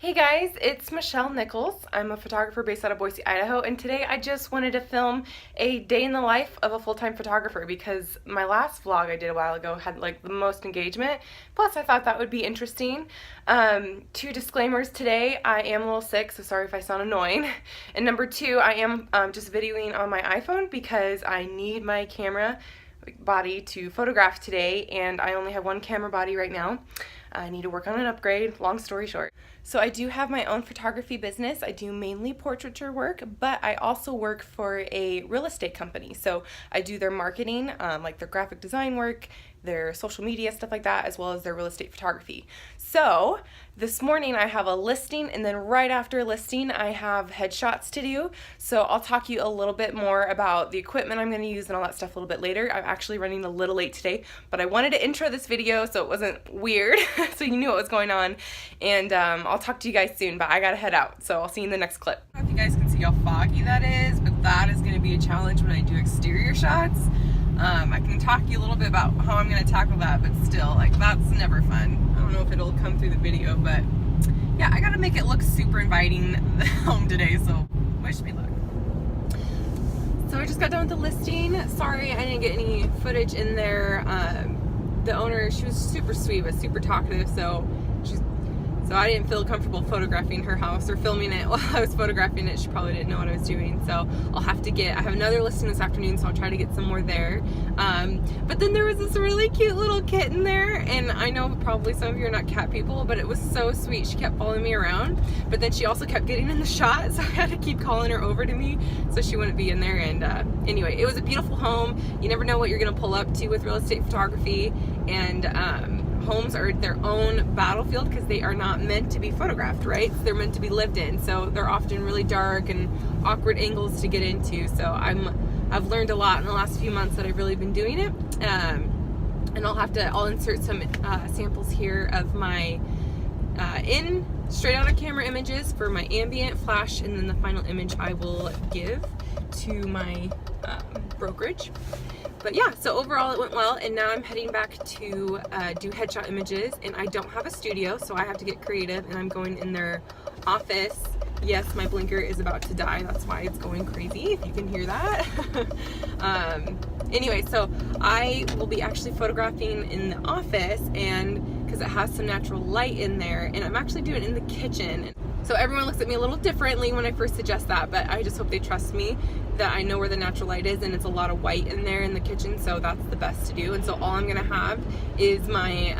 Hey guys, it's Michelle Nichols. I'm a photographer based out of Boise, Idaho, and today I just wanted to film a day in the life of a full-time photographer because my last vlog I did a while ago had like the most engagement. Plus, I thought that would be interesting. Two disclaimers today: I am a little sick, so sorry if I sound annoying. And number two, I am just videoing on my iPhone because I need my camera body to photograph today, and I only have one camera body right now. I need to work on an upgrade, long story short. So I do have my own photography business. I do mainly portraiture work, but I also work for a real estate company. So I do their marketing, like their graphic design work, their social media, stuff like that, as well as their real estate photography. So this morning I have a listing, and then right after listing I have headshots to do. So I'll talk to you a little bit more about the equipment I'm going to use and all that stuff a little bit later. I'm actually running a little late today, but I wanted to intro this video so it wasn't weird, so you knew what was going on. And I'll talk to you guys soon, but I gotta head out, so I'll see you in the next clip. I don't know if you guys can see how foggy that is, but that is going to be a challenge when I do exterior shots. I can talk to you a little bit about how I'm going to tackle that, but still, like, that's never fun. I don't know if it'll come through the video, but yeah, I gotta make it look super inviting home today, so wish me luck. So I just got done with the listing. Sorry I didn't get any footage in there. The owner, she was super sweet but super talkative, so I didn't feel comfortable photographing her house or filming it while I was photographing it. She probably didn't know what I was doing, so I have another listing this afternoon, so I'll try to get some more there. But then there was this really cute little kitten there, and I know probably some of you are not cat people, but it was so sweet. She kept following me around, but then she also kept getting in the shot, so I had to keep calling her over to me so she wouldn't be in there. And anyway, it was a beautiful home. You never know what you're gonna pull up to with real estate photography, and homes are their own battlefield because they are not meant to be photographed, right? They're meant to be lived in, so they're often really dark and awkward angles to get into. So I've learned a lot in the last few months that I've really been doing it. And I'll insert some samples here of my straight out of camera images for my ambient, flash, and then the final image I will give to my brokerage. But yeah, so overall it went well, and now I'm heading back to do headshot images, and I don't have a studio, so I have to get creative, and I'm going in their office. Yes, my blinker is about to die, that's why it's going crazy, if you can hear that. Anyway, so I will be actually photographing in the office, and because it has some natural light in there, and I'm actually doing it in the kitchen. So everyone looks at me a little differently when I first suggest that, but I just hope they trust me that I know where the natural light is, and it's a lot of white in there in the kitchen, so that's the best to do. And so all I'm gonna have is my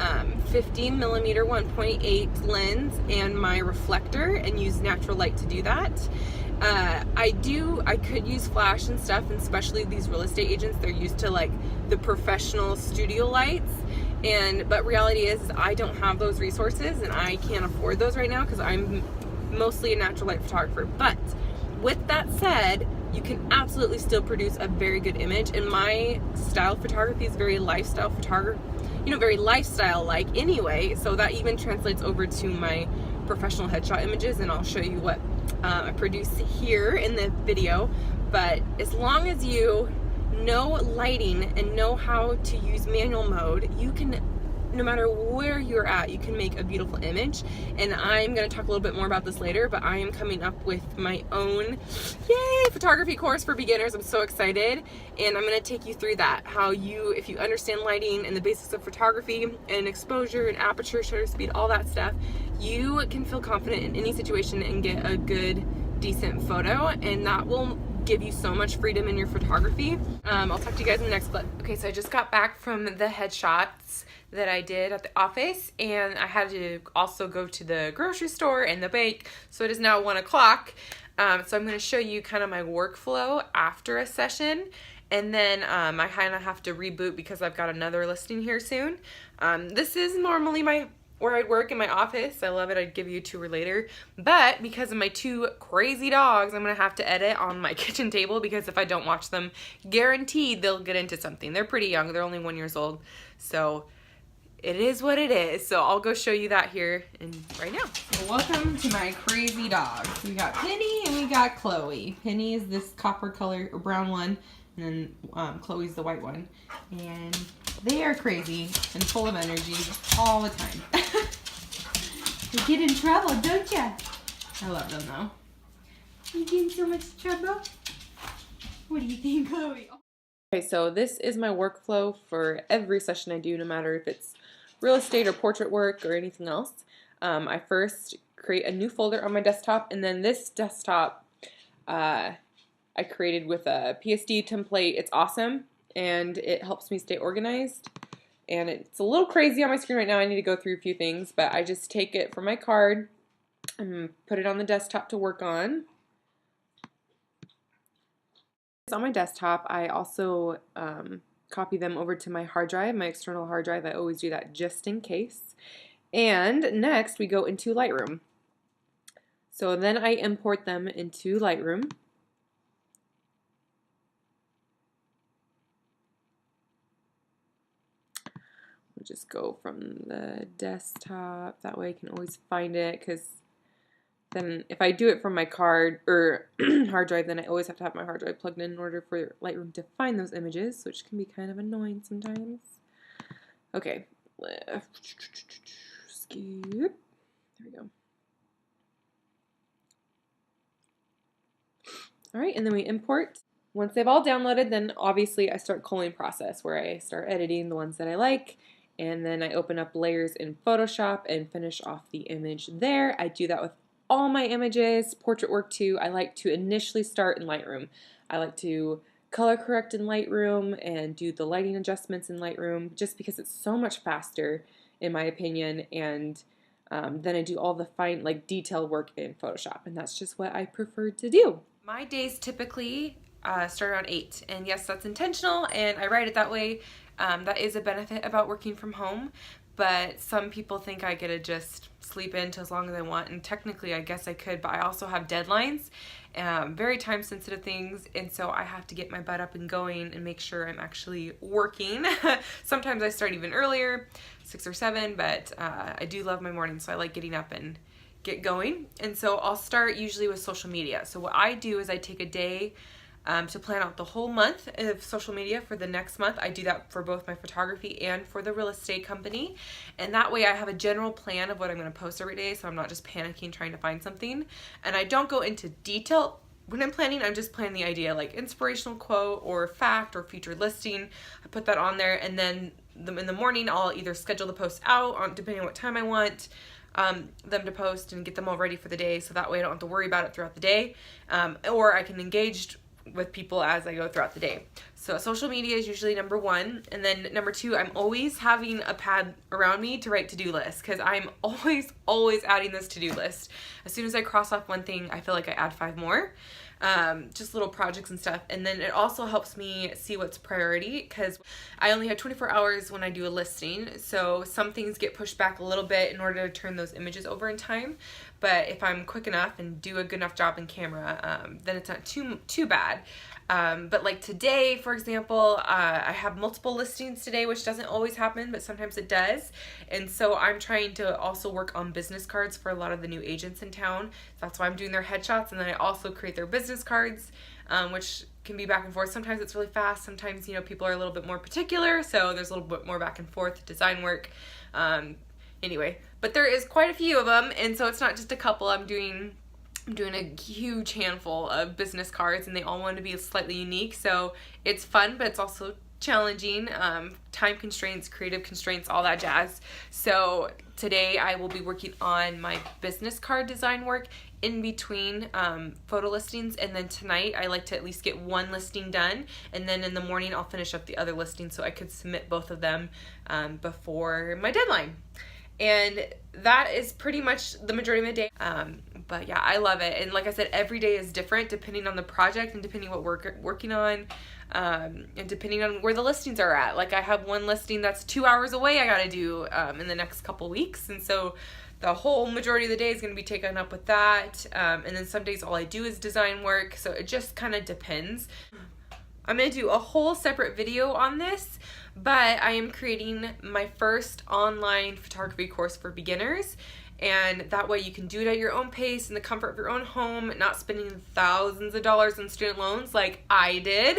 15mm 1.8 lens and my reflector, and use natural light to do that. I could use flash and stuff, and especially these real estate agents, they're used to like the professional studio lights. But reality is I don't have those resources, and I can't afford those right now because I'm mostly a natural light photographer. But with that said, you can absolutely still produce a very good image, and my style of photography is very lifestyle photography, very lifestyle-like anyway, so that even translates over to my professional headshot images, and I'll show you what I produce here in the video. But as long as you know lighting and know how to use manual mode, you can, no matter where you're at, you can make a beautiful image. And I'm going to talk a little bit more about this later, but I am coming up with my own photography course for beginners. I'm so excited, and I'm going to take you through that, if you understand lighting and the basics of photography and exposure and aperture, shutter speed, all that stuff, you can feel confident in any situation and get a good, decent photo, and that will give you so much freedom in your photography. I'll talk to you guys in the next clip. Okay, so I just got back from the headshots that I did at the office, and I had to also go to the grocery store and the bank, so it is now 1 o'clock. So I'm going to show you kind of my workflow after a session, and then I kind of have to reboot because I've got another listing here soon. This is normally where I work in my office. I love it. I'd give you a tour later. But because of my two crazy dogs, I'm going to have to edit on my kitchen table, because if I don't watch them, guaranteed they'll get into something. They're pretty young. They're only 1 year old. So it is what it is. So I'll go show you that here and right now. So welcome to my crazy dogs. We got Penny and we got Chloe. Penny is this copper color or brown one, and then Chloe's the white one. And they are crazy and full of energy all the time. You get in trouble, don't you? I love them though. You get in so much trouble? What do you think, Chloe? Okay, so this is my workflow for every session I do, no matter if it's real estate or portrait work or anything else. I first create a new folder on my desktop, and then this desktop I created with a PSD template. It's awesome, and it helps me stay organized. And it's a little crazy on my screen right now. I need to go through a few things, but I just take it from my card and put it on the desktop to work on. On my desktop, I also copy them over to my hard drive, my external hard drive. I always do that just in case. And next we go into Lightroom. So then I import them into Lightroom. We'll just go from the desktop. That way I can always find it, because then if I do it from my card or hard drive, then I always have to have my hard drive plugged in order for Lightroom to find those images, which can be kind of annoying sometimes. Okay, skip. There we go. All right, and then we import. Once they've all downloaded, then obviously I start culling process, where I start editing the ones that I like, and then I open up layers in Photoshop and finish off the image there. I do that with all my images, portrait work too. I like to initially start in Lightroom. I like to color correct in Lightroom and do the lighting adjustments in Lightroom, just because it's so much faster in my opinion, and then I do all the fine, like, detail work in Photoshop, and that's just what I prefer to do. My days typically start around 8, and yes, that's intentional, and I write it that way. That is a benefit about working from home, but some people think I get to just sleep in till as long as I want, and technically I guess I could, but I also have deadlines, very time sensitive things, and so I have to get my butt up and going and make sure I'm actually working. Sometimes I start even earlier, 6 or 7, but I do love my mornings, so I like getting up and get going. And so I'll start usually with social media. So what I do is I take a day to plan out the whole month of social media for the next month. I do that for both my photography and for the real estate company. And that way I have a general plan of what I'm going to post every day, so I'm not just panicking trying to find something. And I don't go into detail when I'm planning. I'm just planning the idea, like inspirational quote or fact or featured listing. I put that on there, and then in the morning I'll either schedule the post out depending on what time I want them to post, and get them all ready for the day, so that way I don't have to worry about it throughout the day, or I can engage with people as I go throughout the day. So social media is usually number 1, and then number 2, I'm always having a pad around me to write to-do lists, because I'm always adding this to-do list. As soon as I cross off one thing, I feel like I add 5 more. Just little projects and stuff. And then it also helps me see what's priority, because I only have 24 hours when I do a listing, so some things get pushed back a little bit in order to turn those images over in time. But if I'm quick enough and do a good enough job in camera, then it's not too bad. But like today, for example, I have multiple listings today, which doesn't always happen, but sometimes it does. And so I'm trying to also work on business cards for a lot of the new agents in town. So that's why I'm doing their headshots, and then I also create their business cards, which can be back and forth. Sometimes it's really fast. Sometimes, you know, people are a little bit more particular, so there's a little bit more back and forth design work. Anyway, but there is quite a few of them, and so it's not just a couple. I'm doing a huge handful of business cards, and they all want to be slightly unique, so it's fun, but it's also challenging. Time constraints, creative constraints, all that jazz. So today I will be working on my business card design work in between photo listings, and then tonight I like to at least get one listing done, and then in the morning I'll finish up the other listing so I could submit both of them before my deadline. And that is pretty much the majority of my day. But yeah, I love it. And like I said, every day is different depending on the project and depending what we're working on, and depending on where the listings are at. Like I have one listing that's 2 hours away I gotta do in the next couple weeks. And so the whole majority of the day is going to be taken up with that. And then some days all I do is design work. So it just kind of depends. I'm going to do a whole separate video on this, but I am creating my first online photography course for beginners, and that way you can do it at your own pace in the comfort of your own home, not spending thousands of dollars on student loans like I did.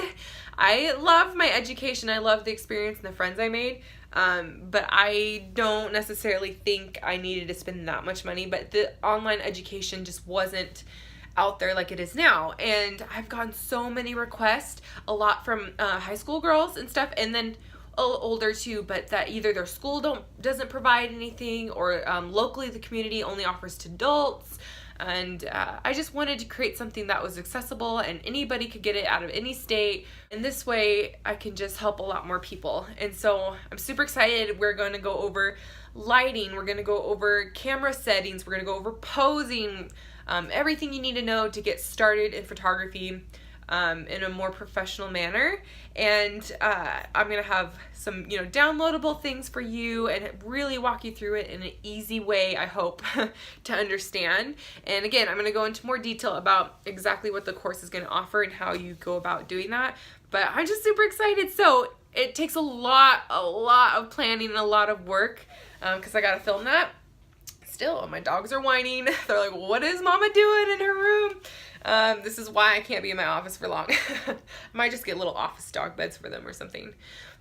I love my education, I love the experience and the friends I made, But I don't necessarily think I needed to spend that much money, but the online education just wasn't out there like it is now. And I've gotten so many requests, a lot from high school girls and stuff, and then a little older too, but that either their school doesn't provide anything, or locally the community only offers to adults. And I just wanted to create something that was accessible and anybody could get it out of any state. And this way I can just help a lot more people. And so I'm super excited. We're going to go over lighting. We're going to go over camera settings. We're going to go over posing, everything you need to know to get started in photography in a more professional manner. And I'm going to have some, downloadable things for you and really walk you through it in an easy way, I hope, to understand. And again, I'm going to go into more detail about exactly what the course is going to offer and how you go about doing that. But I'm just super excited. So it takes a lot of planning and a lot of work because I got to film that. Still, my dogs are whining. They're like, what is Mama doing in her room? This is why I can't be in my office for long. I might just get little office dog beds for them or something.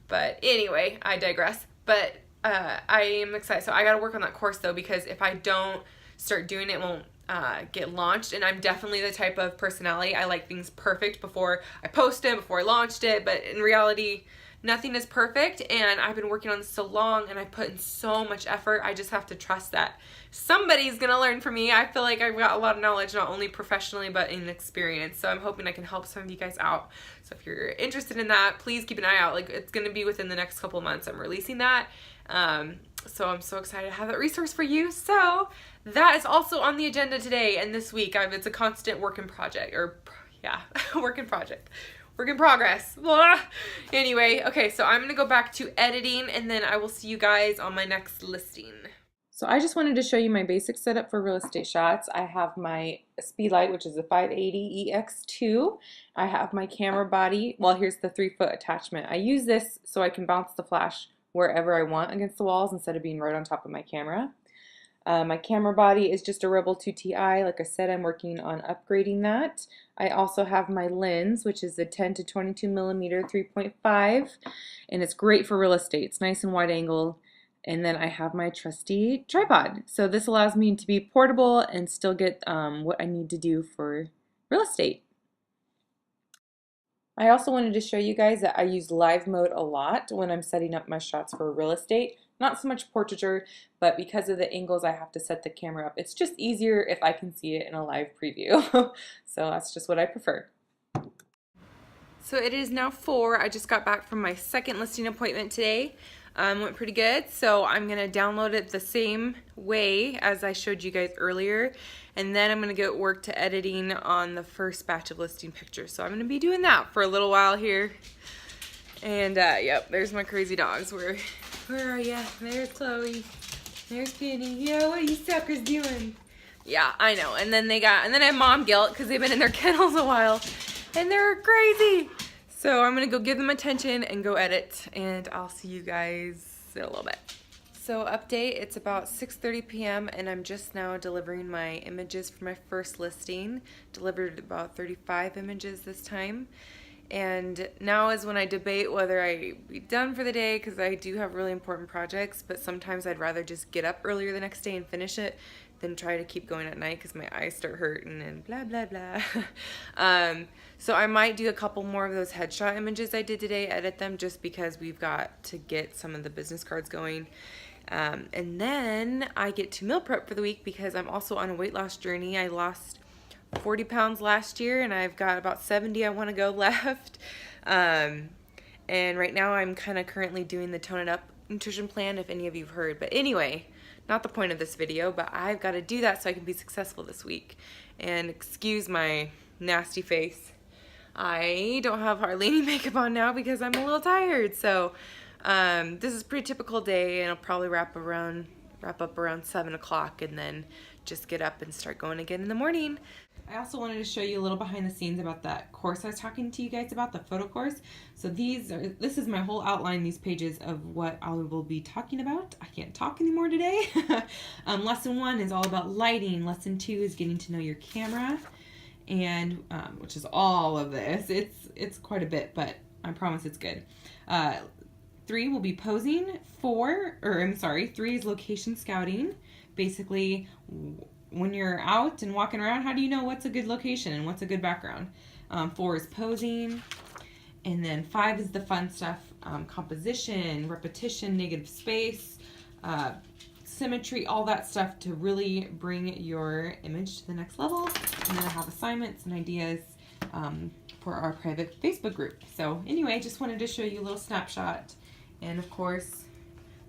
But anyway, I digress. But I am excited. So I got to work on that course though, because if I don't start doing it, it won't get launched. And I'm definitely the type of personality, I like things perfect before I post it, before I launched it. But in reality, nothing is perfect, and I've been working on this so long and I put in so much effort. I just have to trust that somebody's gonna learn from me. I feel like I've got a lot of knowledge, not only professionally but in experience, so I'm hoping I can help some of you guys out. So if you're interested in that, please keep an eye out. Like, it's gonna be within the next couple months I'm releasing that. So I'm so excited to have that resource for you. So that is also on the agenda today and this week. It's a constant work in project, work in progress. Blah. Anyway, okay, so I'm gonna go back to editing and then I will see you guys on my next listing. So I just wanted to show you my basic setup for real estate shots. I have my Speedlight, which is a 580 EX2. I have my camera body. Well, here's the 3-foot attachment. I use this so I can bounce the flash wherever I want against the walls instead of being right on top of my camera. My camera body is just a Rebel 2 Ti. Like I said, I'm working on upgrading that. I also have my lens, which is a 10 to 22 millimeter 3.5, and it's great for real estate. It's nice and wide angle. And then I have my trusty tripod. So this allows me to be portable and still get what I need to do for real estate. I also wanted to show you guys that I use live mode a lot when I'm setting up my shots for real estate. Not so much portraiture, but because of the angles I have to set the camera up, it's just easier if I can see it in a live preview. So that's just what I prefer. So it is now 4. I just got back from my second listing appointment today. Went pretty good. So I'm going to download it the same way as I showed you guys earlier. And then I'm going to get work to editing on the first batch of listing pictures. So I'm going to be doing that for a little while here. And yep, there's my crazy dogs. Where are ya? There's Chloe. There's Penny. Yeah, what are you suckers doing? Yeah, I know. And then I have mom guilt because they've been in their kennels a while. And they're crazy. So I'm going to go give them attention and go edit. And I'll see you guys in a little bit. So update, it's about 6:30 p.m. and I'm just now delivering my images for my first listing. Delivered about 35 images this time. And now is when I debate whether I be done for the day, because I do have really important projects, but sometimes I'd rather just get up earlier the next day and finish it than try to keep going at night because my eyes start hurting and blah blah blah. So I might do a couple more of those headshot images I did today, edit them just because we've got to get some of the business cards going. And then I get to meal prep for the week because I'm also on a weight loss journey. I lost 40 pounds last year and I've got about 70 I want to go left. And right now I'm kind of currently doing the Tone It Up nutrition plan, if any of you've heard. But anyway, not the point of this video, but I've got to do that so I can be successful this week. And excuse my nasty face. I don't have hardly any makeup on now because I'm a little tired. So this is a pretty typical day, and I'll probably wrap up around 7 o'clock and then just get up and start going again in the morning. I also wanted to show you a little behind the scenes about that course I was talking to you guys about, the photo course. So this is my whole outline, these pages of what I will be talking about. I can't talk anymore today. Lesson 1 is all about lighting. Lesson 2 is getting to know your camera, and which is all of this. It's quite a bit, but I promise it's good. 3 will be posing. 3 is location scouting. Basically, when you're out and walking around, how do you know what's a good location and what's a good background? 4 is posing. And then 5 is the fun stuff, composition, repetition, negative space, symmetry, all that stuff to really bring your image to the next level. And then I have assignments and ideas for our private Facebook group. So anyway, just wanted to show you a little snapshot. And of course,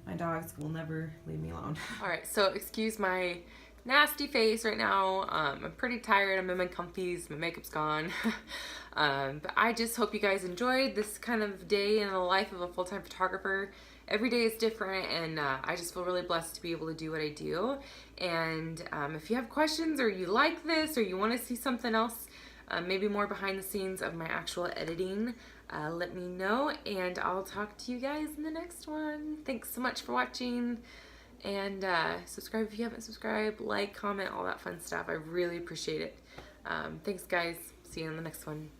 my dogs will never leave me alone. All right, so excuse my nasty face right now. I'm pretty tired. I'm in my comfies. My makeup's gone. But I just hope you guys enjoyed this kind of day in the life of a full-time photographer. Every day is different, and I just feel really blessed to be able to do what I do. And if you have questions, or you like this, or you want to see something else, maybe more behind the scenes of my actual editing, let me know, and I'll talk to you guys in the next one. Thanks so much for watching, and subscribe if you haven't subscribed, like, comment, all that fun stuff. I really appreciate it. Thanks guys. See you in the next one.